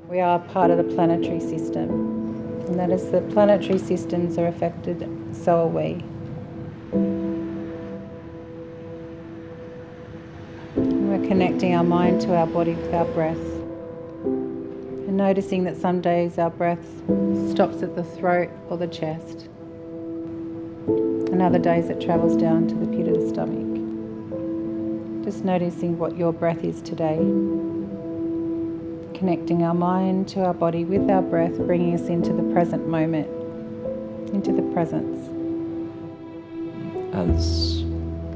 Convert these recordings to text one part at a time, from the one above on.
We are part of the planetary system, and that as the planetary systems are affected, so are we. We're connecting our mind to our body with our breath, and noticing that some days our breath stops at the throat or the chest, and other days it travels down to the pit of the stomach. Just noticing what your breath is today. Connecting our mind to our body with our breath, bringing us into the present moment, into the presence.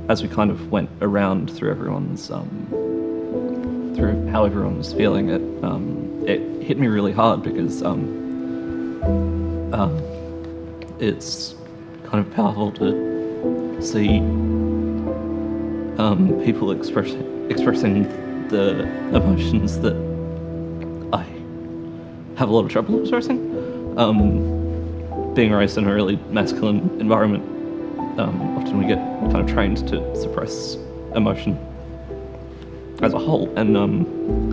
As we kind of went around through everyone's, through how everyone was feeling it, it hit me really hard because it's kind of powerful to see people expressing the emotions that I have a lot of trouble expressing. Being raised in a really masculine environment, often we get kind of trained to suppress emotion as a whole, and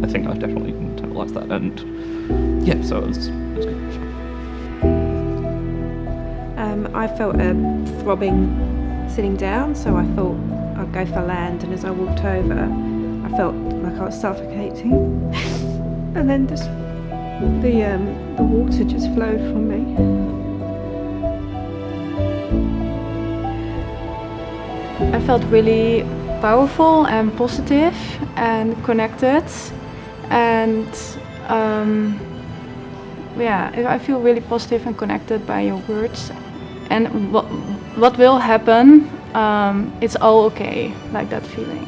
I think I've definitely internalised that, and yeah, so it was good. I felt a throbbing sitting down, so I thought I'd go for land, and as I walked over, I felt like I was suffocating, and then just the water just flowed from me. I felt really powerful and positive and connected, and I feel really positive and connected by your words. And what will happen, it's all okay, like that feeling.